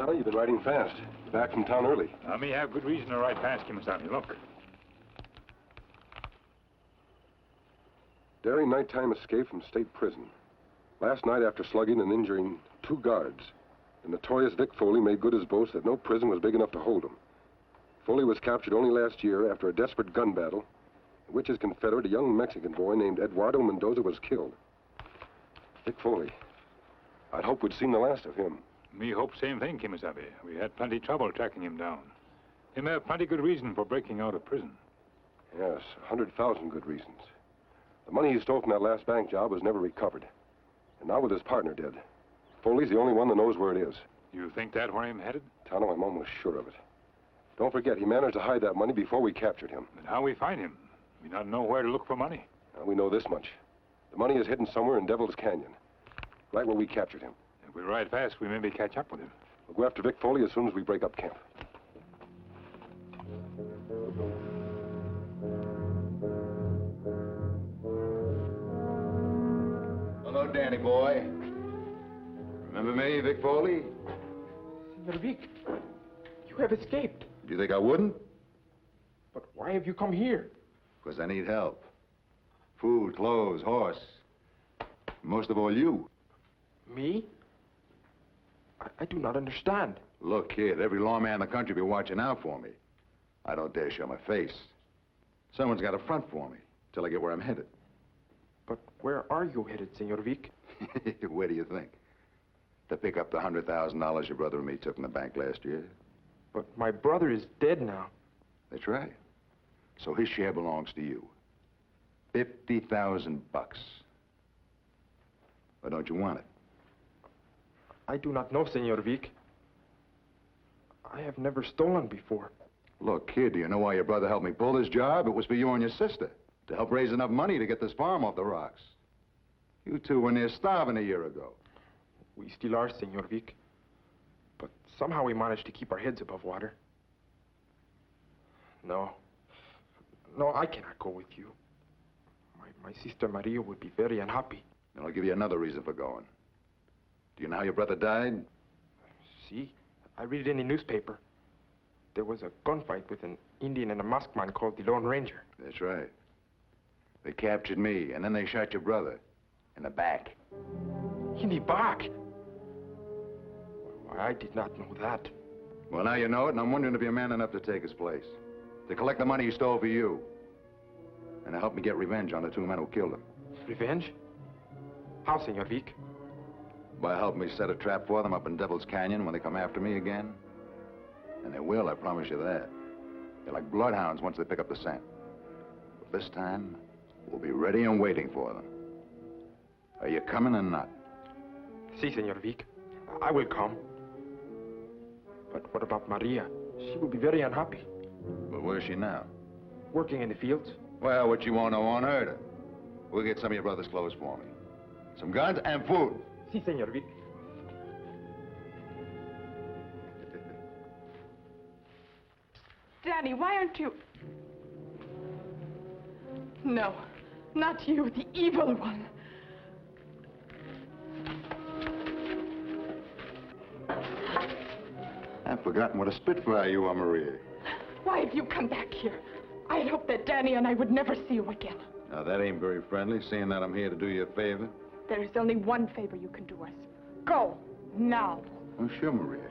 Sally, you've been riding fast. Back from town early. I may have good reason to ride past, Kemo Sabe. Look. Daring nighttime escape from state prison. Last night, after slugging and injuring 2 guards, the notorious Vic Foley made good his boast that no prison was big enough to hold him. Foley was captured only last year after a desperate gun battle, in which his confederate, a young Mexican boy named Eduardo Mendoza, was killed. Vic Foley. I'd hoped we'd seen the last of him. Me hope same thing, Kemo Sabe. We had plenty trouble tracking him down. Him have plenty good reason for breaking out of prison. Yes, 100,000 good reasons. The money he stole from that last bank job was never recovered. And now with his partner dead, Foley's the only one that knows where it is. You think that where him headed? Tonto, I'm almost sure of it. Don't forget, he managed to hide that money before we captured him. And how we find him? We not know where to look for money. We know this much. The money is hidden somewhere in Devil's Canyon, right where we captured him. If we ride fast, we maybe catch up with him. We'll go after Vic Foley as soon as we break up camp. Hello, Danny boy. Remember me, Vic Foley? Senor Vic, you have escaped. Do you think I wouldn't? But why have you come here? Because I need help. Food, clothes, horse. Most of all, you. Me? I do not understand. Look, kid, every lawman in the country be watching out for me. I don't dare show my face. Someone's got a front for me till I get where I'm headed. But where are you headed, Senor Vic? Where do you think? To pick up the $100,000 your brother and me took from the bank last year. But my brother is dead now. That's right. So his share belongs to you. 50,000 bucks. Why don't you want it? I do not know, Senor Vic. I have never stolen before. Look, kid, do you know why your brother helped me pull this job? It was for you and your sister. To help raise enough money to get this farm off the rocks. You two were near starving a year ago. We still are, Senor Vic. But somehow we managed to keep our heads above water. No. No, I cannot go with you. My sister Maria would be very unhappy. And I'll give you another reason for going. Do you know how your brother died? See, I read it in the newspaper. There was a gunfight with an Indian and a masked man called the Lone Ranger. That's right. They captured me, and then they shot your brother. In the back. In the back? Why, I did not know that. Well, now you know it, and I'm wondering if you're man enough to take his place. To collect the money he stole for you. And to help me get revenge on the 2 men who killed him. Revenge? How, Senor Vic? By helping me set a trap for them up in Devil's Canyon when they come after me again. And they will, I promise you that. They're like bloodhounds once they pick up the scent. But this time, we'll be ready and waiting for them. Are you coming or not? Si, Senor Vic. I will come. But what about Maria? She will be very unhappy. But where's she now? Working in the fields. Well, what you won't know won't hurt her. We'll get some of your brother's clothes for me. Some guns and food. Si, Senor Vic. Danny, why aren't you... No, not you, the evil one. I've forgotten what a spitfire you are, Maria. Why have you come back here? I had hoped that Danny and I would never see you again. Now, that ain't very friendly, seeing that I'm here to do you a favor. There is only one favor you can do us. Go, now. Oh, sure, Maria.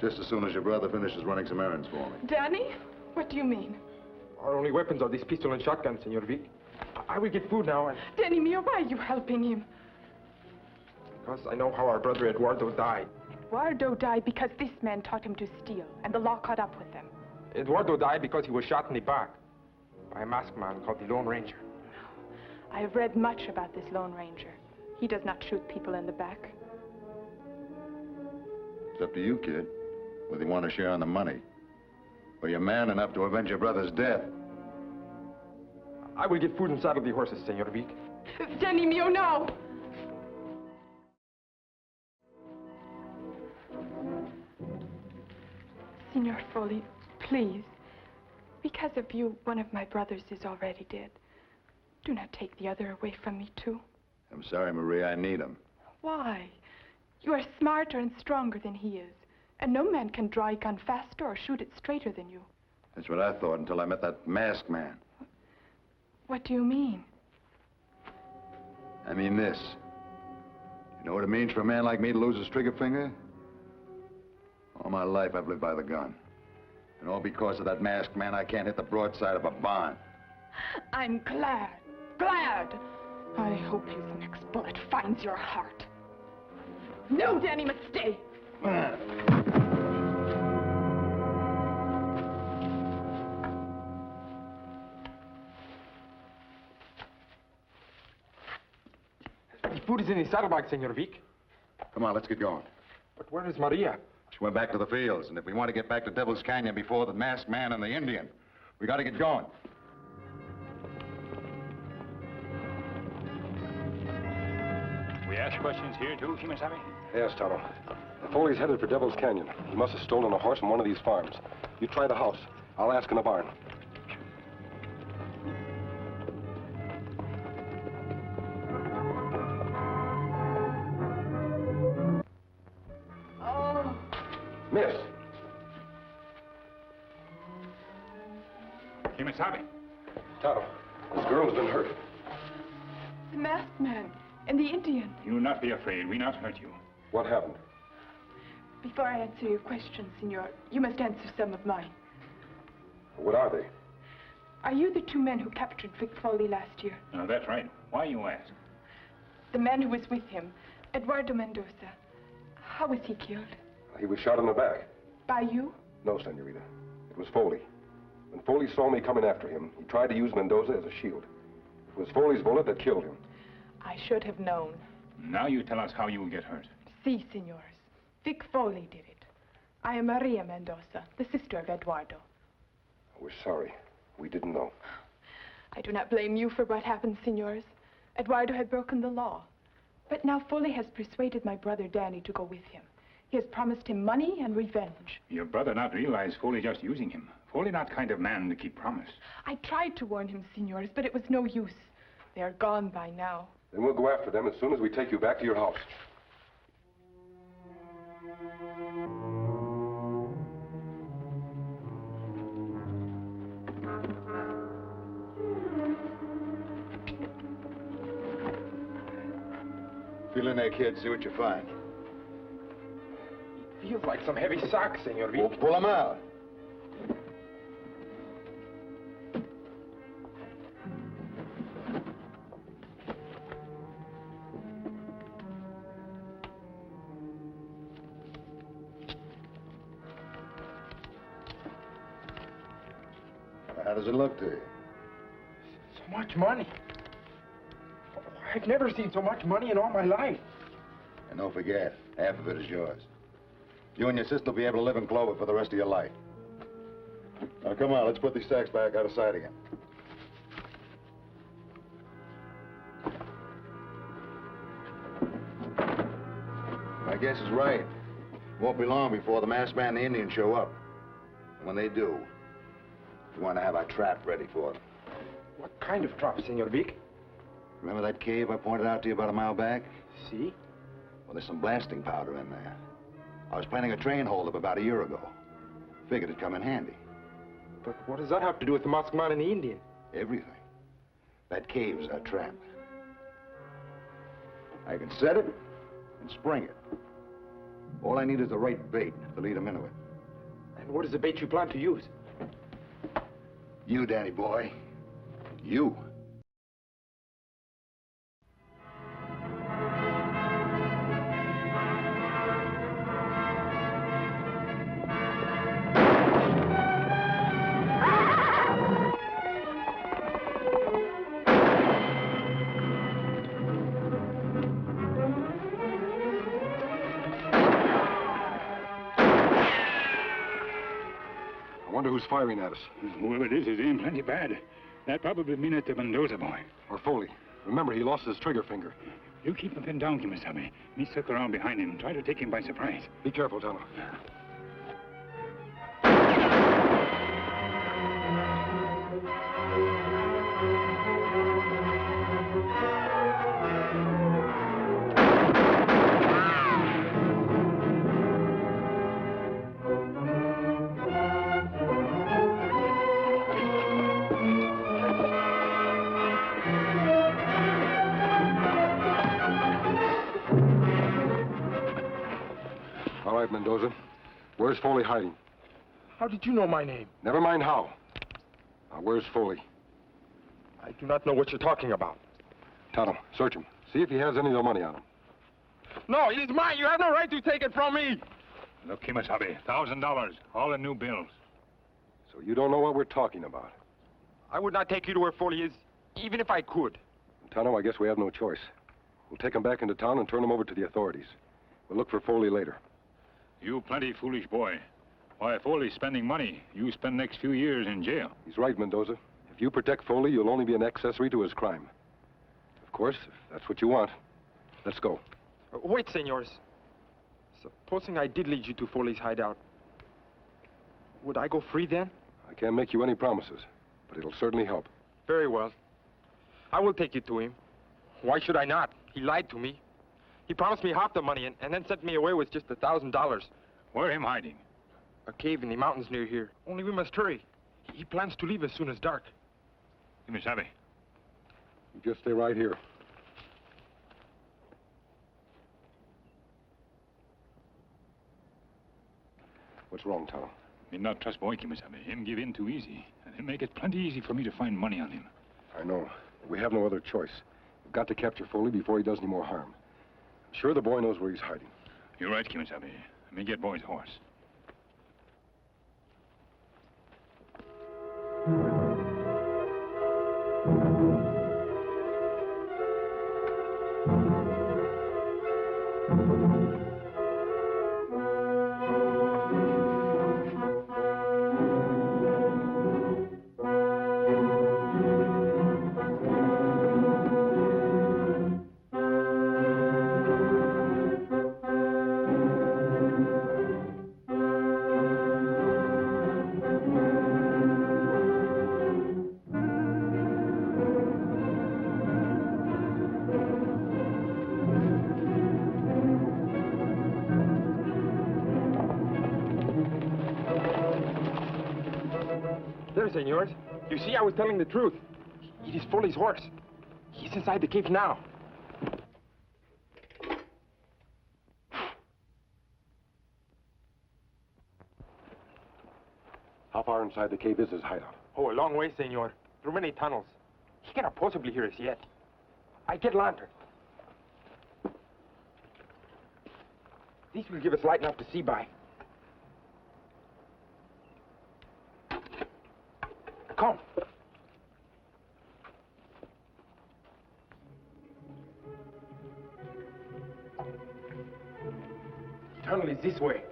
Just as soon as your brother finishes running some errands for me. Danny? What do you mean? Our only weapons are this pistol and shotgun, Senor Vic. I will get food now and... Danny mio, why are you helping him? Because I know how our brother Eduardo died. Eduardo died because this man taught him to steal, and the law caught up with them. Eduardo died because he was shot in the back by a masked man called the Lone Ranger. I have read much about this Lone Ranger. He does not shoot people in the back. It's up to you, kid. Whether you want to share on the money. Or you're man enough to avenge your brother's death. I will get food and saddle the horses, Senor Vic. Danny mio, no! Senor Foley, please. Because of you, one of my brothers is already dead. Do not take the other away from me, too. I'm sorry, Maria, I need him. Why? You are smarter and stronger than he is. And no man can draw a gun faster or shoot it straighter than you. That's what I thought until I met that masked man. What do you mean? I mean this. You know what it means for a man like me to lose his trigger finger? All my life I've lived by the gun. And all because of that masked man, I can't hit the broadside of a barn. I'm glad. Glad. I hope his next bullet finds your heart. No, Danny must stay. The food is in the saddlebag, Senor Vic. Come on, let's get going. But where is Maria? She went back to the fields, and if we want to get back to Devil's Canyon before the masked man and the Indian, we got to get going. We ask questions here, too, Kemo Sabe? Yes, Tonto. Foley's headed for Devil's Canyon. He must have stolen a horse from one of these farms. You try the house. I'll ask in the barn. Oh. Miss. Kemo Sabe. Tonto, this girl's been hurt. The masked man and the Indian. You not be afraid. We not hurt you. What happened? Before I answer your question, Senor, you must answer some of mine. What are they? Are you the two men who captured Vic Foley last year? No, that's right. Why you ask? The man who was with him, Eduardo Mendoza. How was he killed? He was shot in the back. By you? No, Senorita. It was Foley. When Foley saw me coming after him, he tried to use Mendoza as a shield. It was Foley's bullet that killed him. I should have known. Now you tell us how you will get hurt. Si, senors. Vic Foley did it. I am Maria Mendoza, the sister of Eduardo. We're sorry. We didn't know. I do not blame you for what happened, senors. Eduardo had broken the law. But now Foley has persuaded my brother Danny to go with him. He has promised him money and revenge. Your brother not realize Foley just using him. Foley not kind of man to keep promise. I tried to warn him, senors, but it was no use. They are gone by now. Then we'll go after them as soon as we take you back to your house. Feel in there, kid. See what you find. Feels like some heavy socks, Senor Vic. Well, pull them out. How does it look to you? So much money. I've never seen so much money in all my life. And don't forget, half of it is yours. You and your sister will be able to live in clover for the rest of your life. Now, come on, let's put these sacks back out of sight again. My guess is right. Won't be long before the masked man and the Indian show up. And when they do, we want to have our trap ready for them. What kind of trap, Senor Vic? Remember that cave I pointed out to you about a mile back? See? Well, there's some blasting powder in there. I was planning a train holdup about a year ago. Figured it'd come in handy. But what does that have to do with the masked man and the Indian? Everything. That cave's our trap. I can set it and spring it. All I need is the right bait to lead them into it. And what is the bait you plan to use? You, Danny boy. You. I wonder who's firing at us. Whoever it is aimed plenty bad. That probably mean it's the Mendoza boy. Or Foley. Remember, he lost his trigger finger. You keep him pinned down, Kemo Sabe. Me circle around behind him and try to take him by surprise. Be careful, Tonto. All right, Mendoza. Where's Foley hiding? How did you know my name? Never mind how. Now, where's Foley? I do not know what you're talking about. Tonto, search him. See if he has any of the money on him. No, it is mine. You have no right to take it from me. Look, Kemo Sabe, $1,000, all in new bills. So you don't know what we're talking about. I would not take you to where Foley is, even if I could. Tonto, I guess we have no choice. We'll take him back into town and turn him over to the authorities. We'll look for Foley later. You plenty foolish boy. Why, if Foley's spending money, you spend the next few years in jail. He's right, Mendoza. If you protect Foley, you'll only be an accessory to his crime. Of course, if that's what you want. Let's go. Wait, senors. Supposing I did lead you to Foley's hideout, would I go free then? I can't make you any promises, but it'll certainly help. Very well. I will take you to him. Why should I not? He lied to me. He promised me half the money and then sent me away with just $1,000. Where him hiding? A cave in the mountains near here. Only we must hurry. He plans to leave as soon as dark. Kemo Sabe. You just stay right here. What's wrong, Tonto? Me not trust boy, Kemo Sabe. Him give in too easy. And him make it plenty easy for me to find money on him. I know. We have no other choice. We've got to capture Foley before he does any more harm. I'm sure the boy knows where he's hiding. You're right, Kemo Sabe. Let me get boy's horse. There, senors. You see, I was telling the truth. It is Foley's horse. He's inside the cave now. How far inside the cave is his hideout? Oh, a long way, senor. Through many tunnels. He cannot possibly hear us yet. I get lantern. These will give us light enough to see by. Come. The tunnel is this way.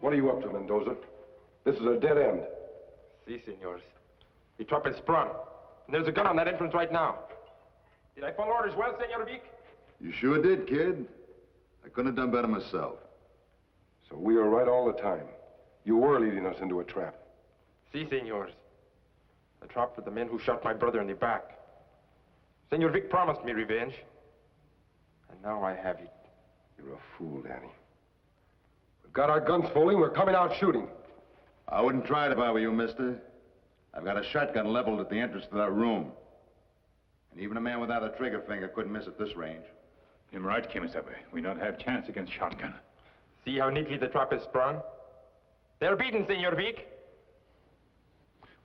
What are you up to, Mendoza? This is a dead end. Si, senors. The trap is sprung. And there's a gun on that entrance right now. Did I follow orders well, Senor Vic? You sure did, kid. I couldn't have done better myself. So we were right all the time. You were leading us into a trap. Si, senors. A trap for the men who shot my brother in the back. Senor Vic promised me revenge. And now I have it. You're a fool, Danny. We've got our guns, Foley, and we're coming out shooting. I wouldn't try it if I were you, mister. I've got a shotgun leveled at the entrance to that room. And even a man without a trigger finger couldn't miss at this range. You're right, Kemo Sabe. We not have chance against shotgun. See how neatly the trap is sprung? They're beaten, Senor Vic.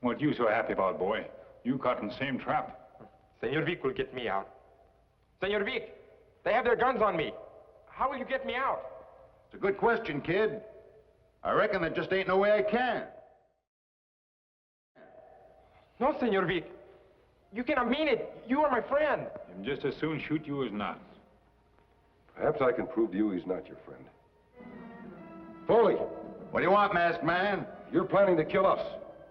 What you so happy about, boy? You caught in the same trap. Senor Vic will get me out. Senor Vic, they have their guns on me. How will you get me out? It's a good question, kid. I reckon there just ain't no way I can. No, Senor Vic. You cannot mean it. You are my friend. Him just as soon shoot you as not. Perhaps I can prove to you he's not your friend. Foley! What do you want, masked man? You're planning to kill us.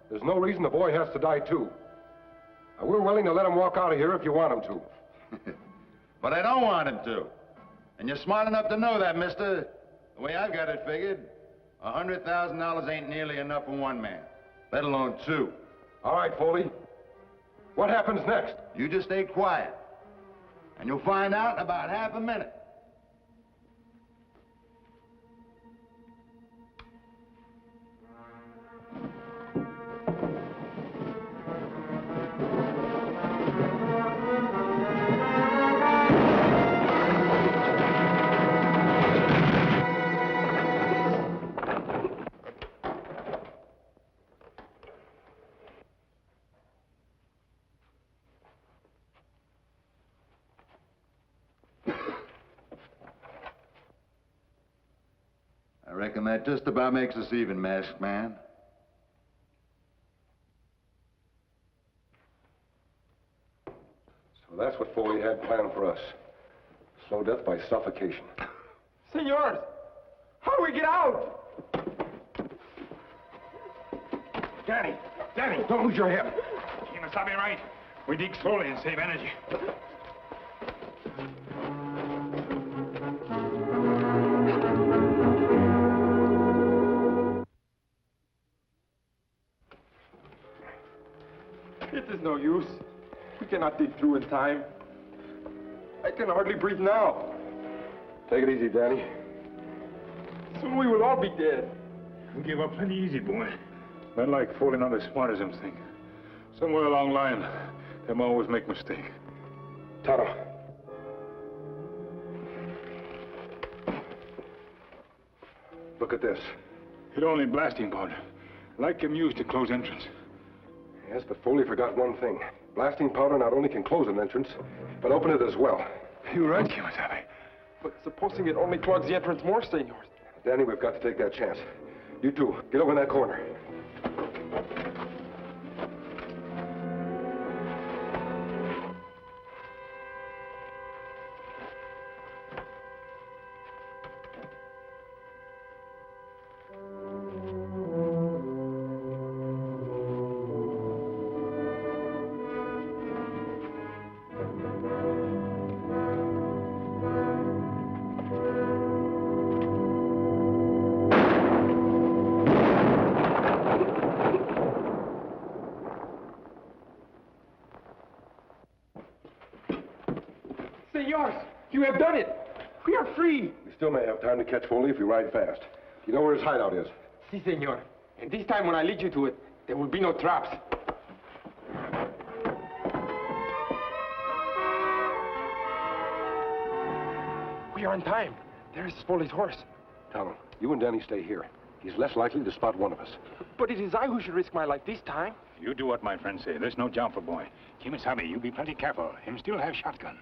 There's no reason the boy has to die, too. Now, we're willing to let him walk out of here if you want him to. But I don't want him to. And you're smart enough to know that, mister. The way I've got it figured, $100,000 ain't nearly enough for one man, let alone two. All right, Foley. What happens next? You just stay quiet, and you'll find out in about half a minute. I reckon that just about makes us even, masked man. So that's what Foley had planned for us. Slow death by suffocation. Senors, how do we get out? Danny, Don't lose your head. Kemo Sabe right. We dig slowly and save energy. It is no use. We cannot dig through in time. I can hardly breathe now. Take it easy, Danny. Soon we will all be dead. We give up plenty easy, boy. Men like Foley not as smart as them think. Somewhere along the line, them always make mistake. Tonto. Look at this. It only blasting powder. Like him used to close entrance. Yes, but Foley forgot one thing. Blasting powder not only can close an entrance, but open it as well. You're right, Kemo Sabe. But supposing it only clogs the entrance more, senors? Danny, we've got to take that chance. You two, get over in that corner. Senors, you have done it. We are free. We still may have time to catch Foley if we ride fast. You know where his hideout is? Si, senor. And this time when I lead you to it, there will be no traps. We are on time. There is Foley's horse. Tonto, you and Danny stay here. He's less likely to spot one of us. But it is I who should risk my life this time. You do what my friends say. There's no jump for boy. Kemo Sabe, you be plenty careful. Him still have shotgun.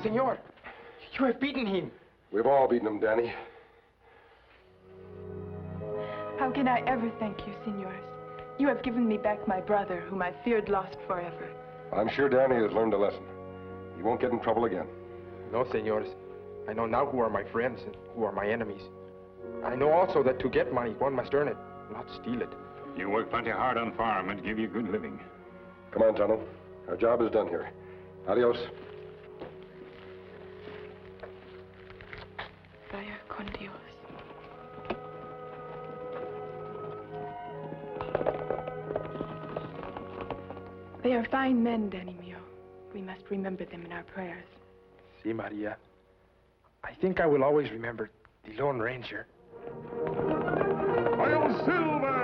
Senor, you have beaten him. We've all beaten him, Danny. How can I ever thank you, senors? You have given me back my brother, whom I feared lost forever. I'm sure Danny has learned a lesson. He won't get in trouble again. No, senors. I know now who are my friends and who are my enemies. I know also that to get money, one must earn it, not steal it. You work plenty hard on farm and give you good living. Come on, Tonto. Our job is done here. Adios. They are fine men, Danny mio. We must remember them in our prayers. Si, Maria. I think I will always remember the Lone Ranger. I am Silver!